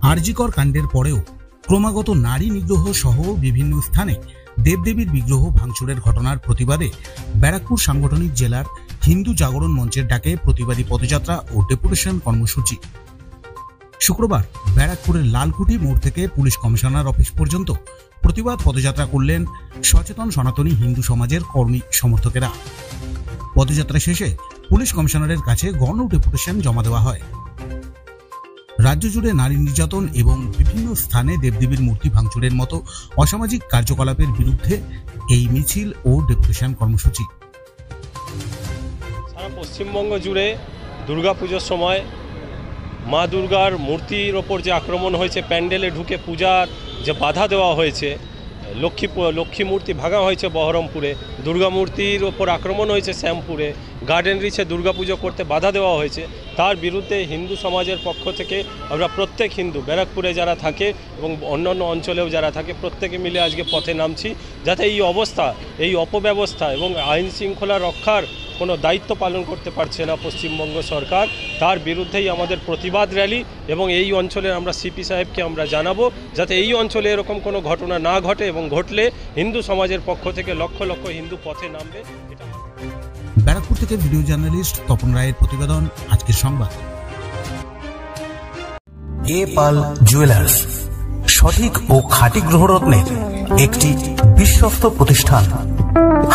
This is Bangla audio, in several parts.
আরজিকর কাণ্ডের পরেও ক্রমাগত নারী নিগ্রহ সহ বিভিন্ন স্থানে দেবদেবীর বিগ্রহ ভাঙচুরের ঘটনার প্রতিবাদে ব্যারাকপুর সাংগঠনিক জেলার হিন্দু জাগরণ মঞ্চের ডাকে প্রতিবাদী পদযাত্রা ও ডেপুটেশন কর্মসূচি। শুক্রবার ব্যারাকপুরের লালকুটি মোড় থেকে পুলিশ কমিশনার অফিস পর্যন্ত প্রতিবাদ পদযাত্রা করলেন সচেতন সনাতনী হিন্দু সমাজের কর্মী সমর্থকেরা। পদযাত্রা শেষে পুলিশ কমিশনারের কাছে গণ ডেপুটেশন জমা দেওয়া হয়। রাজ্য জুড়ে নারী নির্যাতন এবং বিভিন্ন স্থানে দেবদেবীর মূর্তি ভাঙচুরের মতো অসামাজিক কার্যকলাপের বিরুদ্ধে এই মিছিল ও ডেপুটেশন কর্মসূচি। সারা পশ্চিমবঙ্গ জুড়ে দুর্গাপুজোর সময় মা দুর্গার মূর্তির ওপর যে আক্রমণ হয়েছে, প্যান্ডেলে ঢুকে পূজার যে বাধা দেওয়া হয়েছে, লক্ষ্মী মূর্তি ভাঙা হয়েছে বহরমপুরে, দুর্গা মূর্তির ওপর আক্রমণ হয়েছে শ্যামপুরে, গার্ডেন রিচে দুর্গাপুজো করতে বাধা দেওয়া হয়েছে, তার বিরুদ্ধে হিন্দু সমাজের পক্ষ থেকে আমরা প্রত্যেক হিন্দু ব্যারাকপুরে যারা থাকে এবং অন্যান্য অঞ্চলেও যারা থাকে প্রত্যেকে মিলে আজকে পথে নামছি, যাতে এই অবস্থা, এই অপব্যবস্থা এবং আইন শৃঙ্খলা রক্ষার কোনো দায়িত্ব পালন করতে পারছে না পশ্চিমবঙ্গ সরকার, তার বিরুদ্ধেই আমাদের প্রতিবাদ র্যালি। এবং এই অঞ্চলের আমরা সিপি সাহেবকে আমরা জানাবো যাতে এই অঞ্চলে এরকম কোনো ঘটনা না ঘটে, এবং ঘটলে হিন্দু সমাজের পক্ষ থেকে লক্ষ লক্ষ হিন্দু পথে নামবে। ব্যারাকপুর থেকে ভিডিও জার্নালিস্ট তপন রায়ের প্রতিবেদন, আজকের সংবাদ। এ পাল জুয়েলার্স, সঠিক ও খাঁটি গ্রহরত্নের একটি বিশ্বস্ত প্রতিষ্ঠান।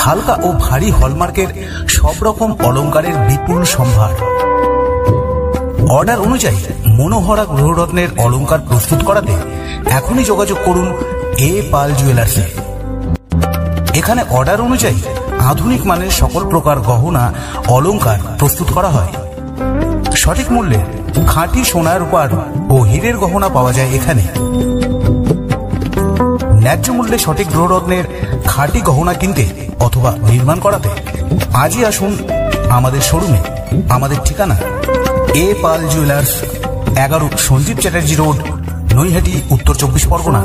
হালকা ও ভারী হলমার্কের সব রকম অলংকারের বিপুল সম্ভার। অর্ডার অনুযায়ী মনোহরা গ্রহরত্নের অলংকার প্রস্তুত করাতে এখনই যোগাযোগ করুন এ পাল জুয়েলার্সে। এখানে অর্ডার অনুযায়ী আধুনিক মানের সকল প্রকার গহনা অলংকার প্রস্তুত করা হয়। সঠিক মূল্যে খাঁটি সোনার রূপার ও হীরের গহনা পাওয়া যায় এখানে। ন্যায্য মূল্যে সঠিক গ্রহরত্নের খাঁটি গহনা কিনতে অথবা নির্মাণ করাতে আজই আসুন আমাদের শোরুমে। আমাদের ঠিকানা এ পাল জুয়েলার্স, 11 সঞ্জীব চ্যাটার্জি রোড, নৈহাটি, উত্তর 24 পরগনা।